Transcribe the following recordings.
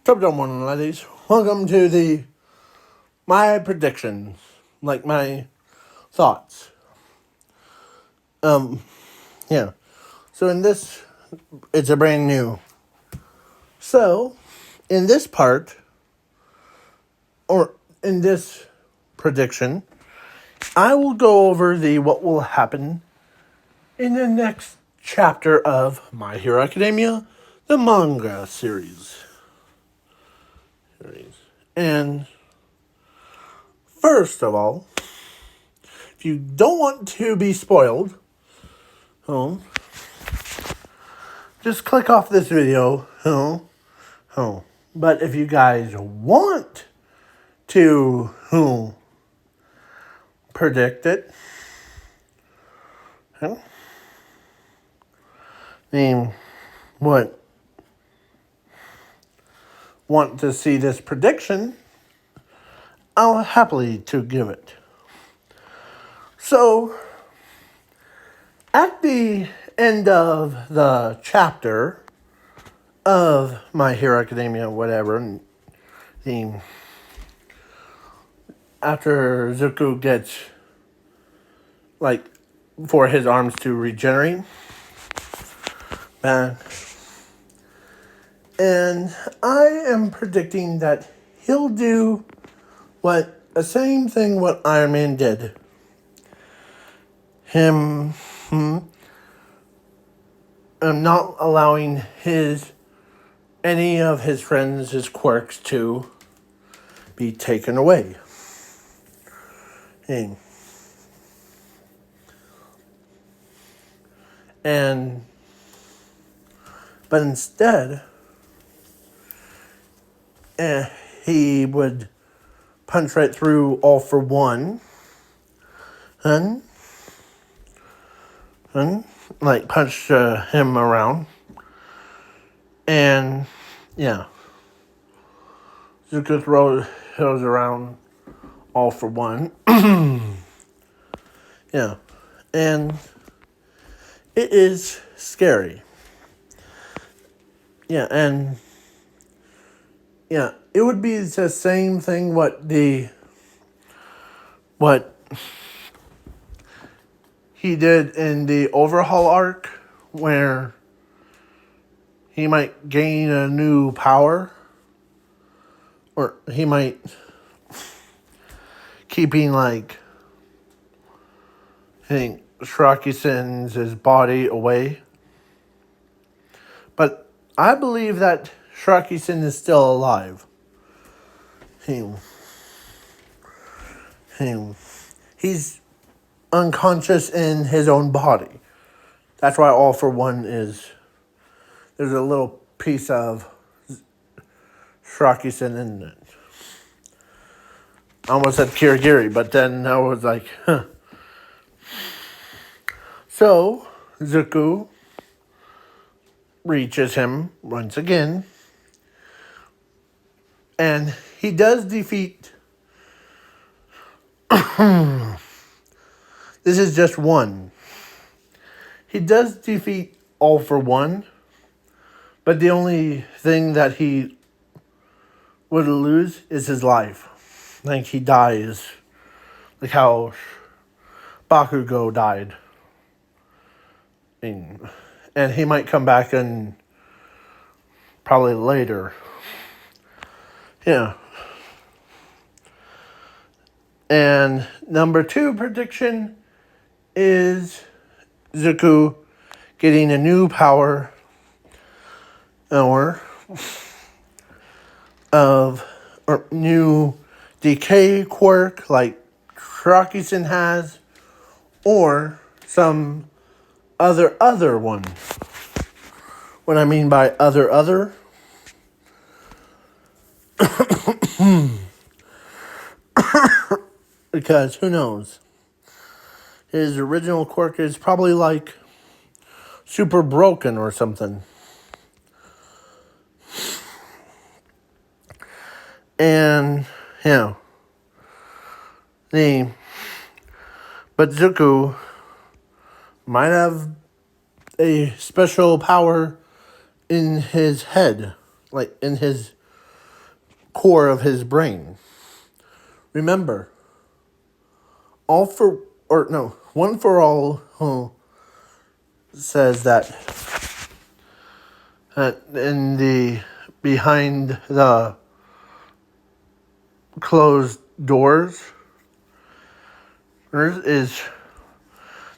Top down morning, ladies. Welcome to my predictions, like my thoughts. Um, yeah. So in this, it's a brand new. So, in this part, or in this prediction, I will go over what will happen in the next chapter of My Hero Academia, the manga series. And first of all, if you don't want to be spoiled, just click off this video. But if you guys want to predict it, want to see this prediction, I'll happily to give it. So, at the end of the chapter of My Hero Academia, whatever, after Zuko gets, for his arms to regenerate, and I am predicting that he'll do the same thing what Iron Man did. I'm not allowing any of his friends, his quirks, to be taken away. But instead, he would punch right through All For One, and punch him around, and Zuko throws around All For One, and it is scary. It would be the same thing what he did in the Overhaul arc, where he might gain a new power, or he might keeping Shiraki-sen's body away. But I believe that Shiraki-sen is still alive. He's unconscious in his own body. That's why All For One there's a little piece of Shiraki-sen in it. I almost said Kirigiri, but then I was like, huh. So, Zuko reaches him once again, and he does defeat. This is just one. He does defeat All For One, but the only thing that he would lose is his life. He dies, like how Bakugo died. And he might come back and probably later. And number 2 prediction is Zuko getting a new power or new decay quirk like Shiraki-sen has, or some other one. What I mean by other because who knows? His original quirk is probably super broken or something. And but Zuko might have a special power in his head, in his core of his brain. Remember, One for All says that in the behind the closed doors is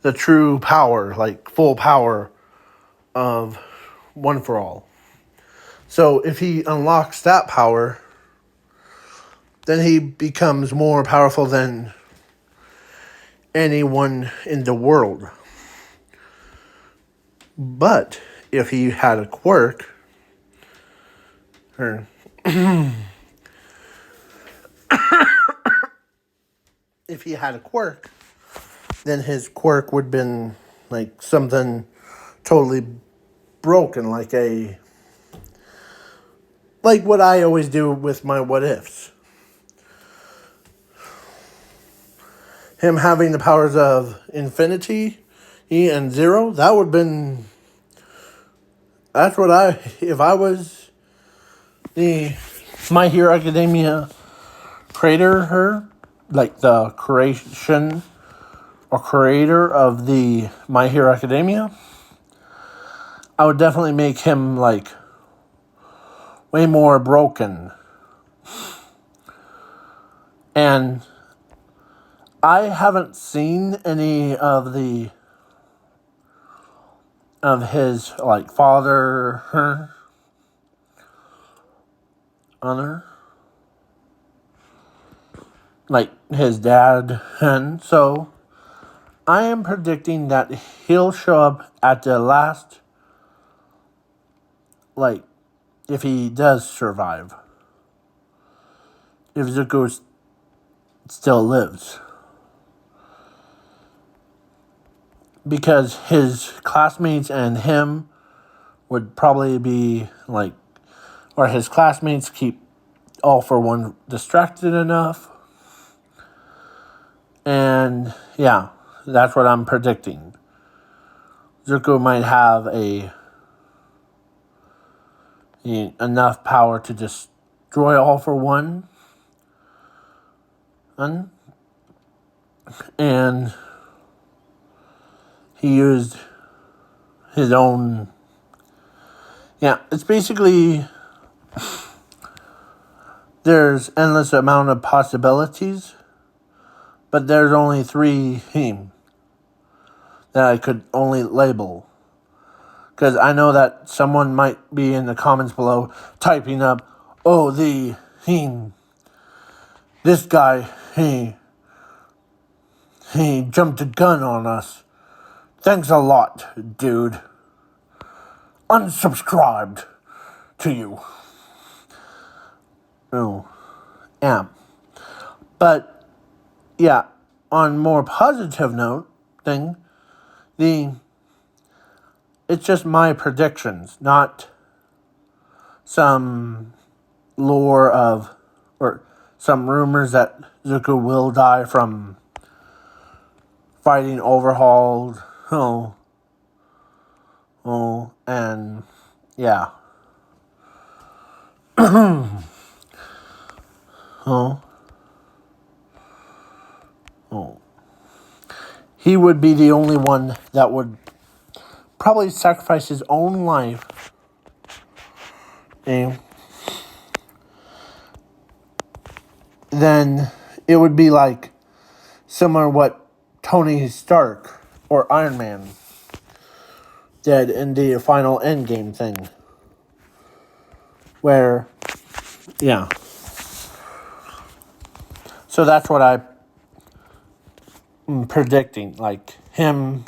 the true power, like full power of One for All. So if he unlocks that power, then he becomes more powerful than anyone in the world. But if he had a quirk, or if he had a quirk, then his quirk would have been like something totally broken, like what I always do with my what ifs. Him having the powers of infinity and zero, that would have been. That's what if I was the My Hero Academia creator, like the creation or creator of the My Hero Academia, I would definitely make him like way more broken. And I haven't seen any of his like father honor, like his dad, and so I am predicting that he'll show up at the last, like, if he does survive, if Zuko still lives. Because his classmates and him would probably be like, or his classmates keep All for One distracted enough. And yeah, that's what I'm predicting. Zuko might have enough power to destroy All for One. And he used his own. Yeah, it's basically there's endless amount of possibilities, but there's only 3 that I could only label. Because I know that someone might be in the comments below typing up, oh, this guy, he jumped a gun on us. Thanks a lot, dude. Unsubscribed to you. Oh, yeah. But, yeah, on more positive note it's just my predictions, not some lore or some rumors that Zuko will die from fighting Overhauled. And yeah. He would be the only one that would probably sacrifice his own life. And then it would be like similar to what Tony Stark or Iron Man did in the final Endgame thing. Where, yeah. So that's what I'm predicting. Like him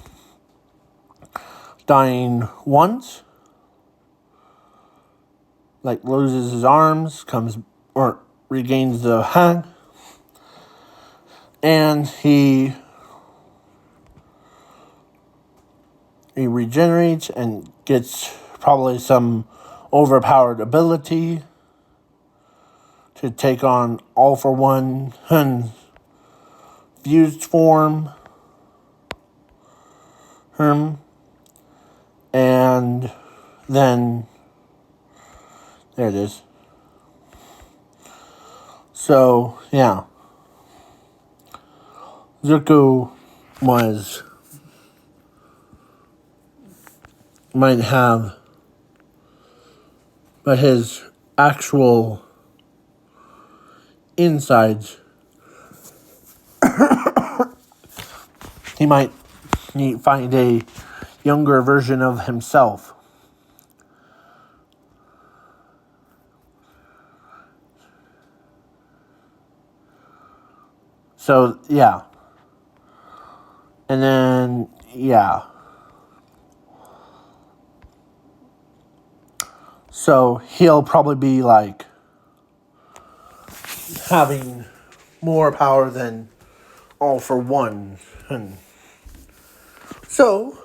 dying once, like loses his arms, or regains the hang, and he regenerates and gets probably some overpowered ability to take on All for One fused form. And then there it is. So, yeah. Zuko might have, but his actual insides, he might find a younger version of himself. So, yeah. And then, yeah. So, he'll probably be like having more power than All for One. And so,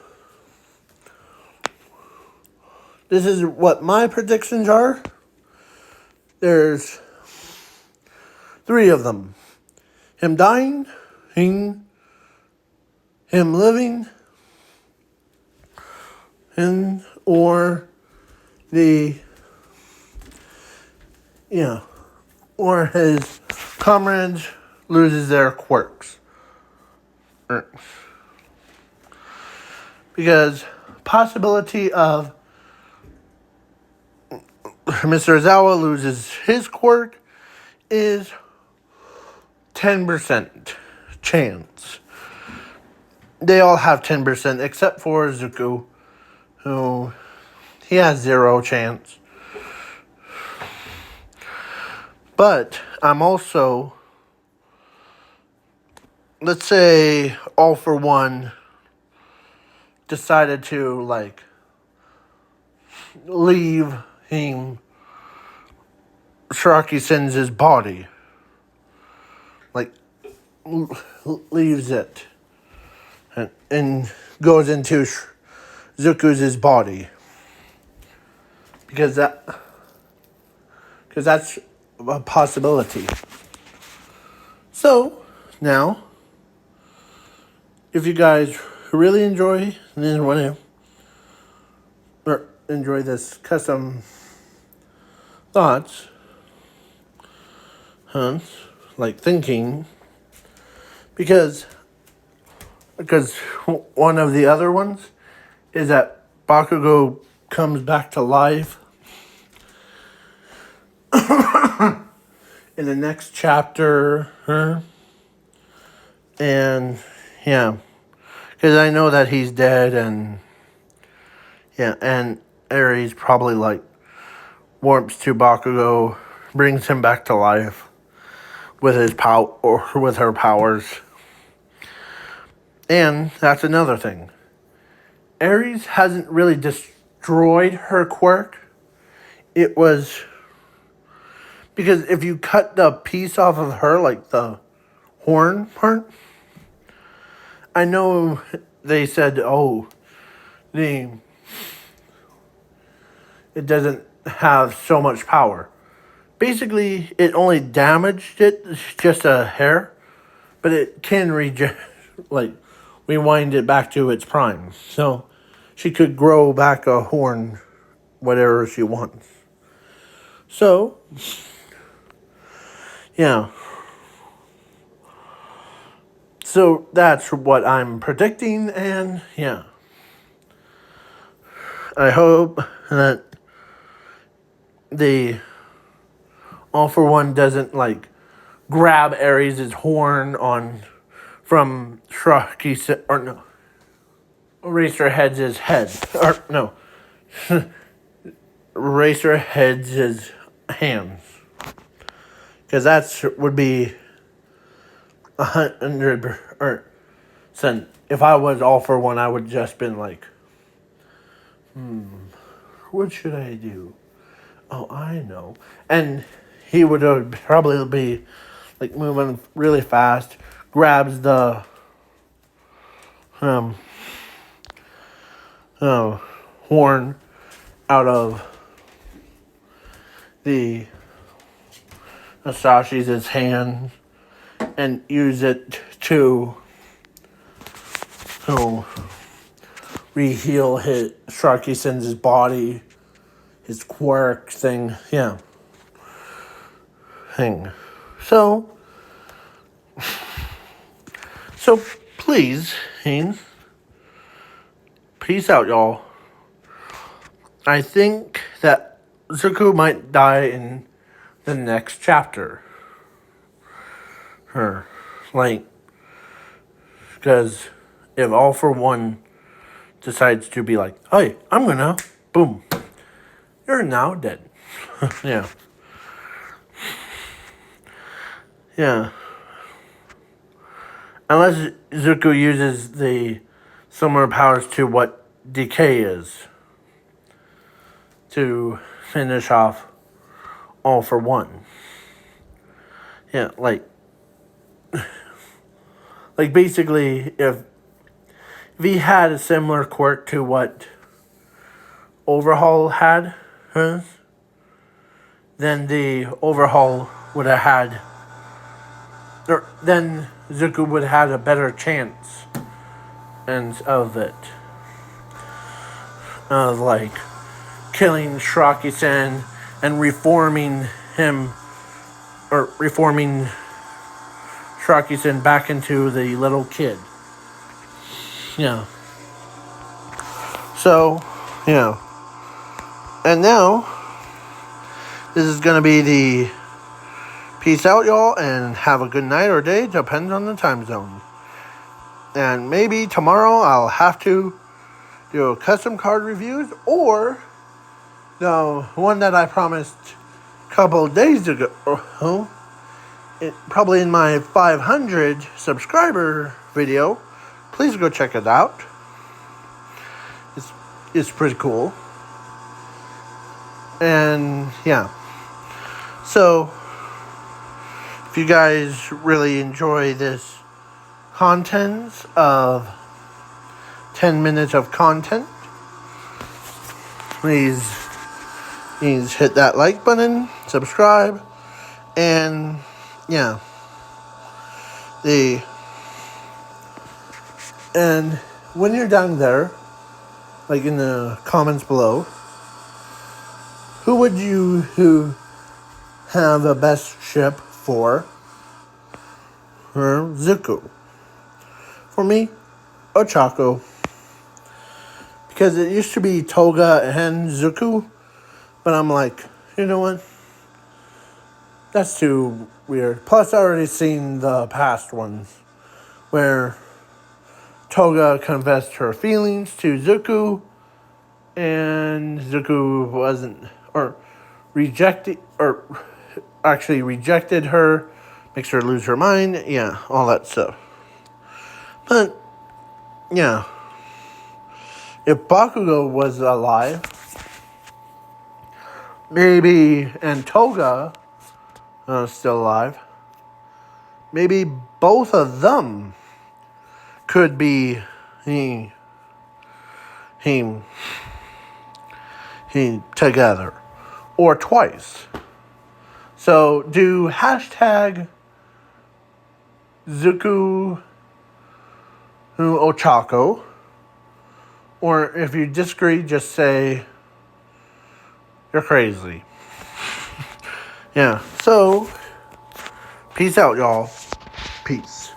this is what my predictions are. There's 3 of them. Him dying, him living, or or his comrades loses their quirks. Because possibility of Mr. Ozawa loses his quirk is 10% chance. They all have 10% except for Zuko, who he has 0 chance. But I'm also, let's say All for One decided to like leave him Sharky Sins' body. Like leaves it and goes into Zuko's body. Because that's a possibility. So, now, if you guys really enjoy and want to or enjoy this custom thoughts, like thinking, because one of the other ones is that Bakugo comes back to life in the next chapter, and yeah, because I know that he's dead, and yeah, and Aries probably like warps to Bakugo, brings him back to life with his or with her powers. And that's another thing. Aries hasn't really destroyed her quirk. It was because if you cut the piece off of her, like the horn part, I know they said, it doesn't have so much power. Basically, it only damaged it just a hair, but it can rewind it back to its prime. So she could grow back a horn, whatever she wants. So, yeah. So that's what I'm predicting, and yeah. I hope that the All for One doesn't like grab Aries' horn from Shraki or no, Eraserhead's head or no, Eraserhead's hands, because that would be 100%. If I was All for One, I would just been like, what should I do? Oh, I know. And he would probably be like moving really fast, grabs the horn out of the Asashi's hand and use it to re-heal his Sharky Sins' body, his quirk thing, yeah. So please, Haynes, peace out, y'all. I think that Zuko might die in the next chapter. Because if All For One decides to be like, hey, I'm gonna, boom, you're now dead. Yeah. Yeah. Unless Zuko uses the similar powers to what decay is to finish off All For One. Yeah, like basically if he had a similar quirk to what Overhaul had, then the Overhaul would have had, or then Zuko would have had a better chance and of it. Of like killing Shraki-san and reforming him, or reforming Shraki-san back into the little kid. Yeah. So, yeah. And now, this is going to be the peace out, y'all, and have a good night or day, depends on the time zone. And maybe tomorrow I'll have to do a custom card reviews, or the one that I promised a couple of days ago, probably in my 500 subscriber video. Please go check it out. It's pretty cool. And yeah. So if you guys really enjoy this content of 10 minutes of content, please hit that like button, subscribe, and yeah. And when you're down there, like in the comments below, who have a best ship for Zuko? For me, Ochako. Because it used to be Toga and Zuko, but I'm like, you know what? That's too weird. Plus, I already seen the past ones where Toga confessed her feelings to Zuko, and Zuko wasn't, or rejected her, makes her lose her mind, yeah, all that stuff. But, yeah, if Bakugo was alive, maybe, and Toga still alive, maybe both of them could be him together, or twice. So do hashtag Zuko Ochako, or if you disagree, just say you're crazy. Yeah, so peace out, y'all. Peace.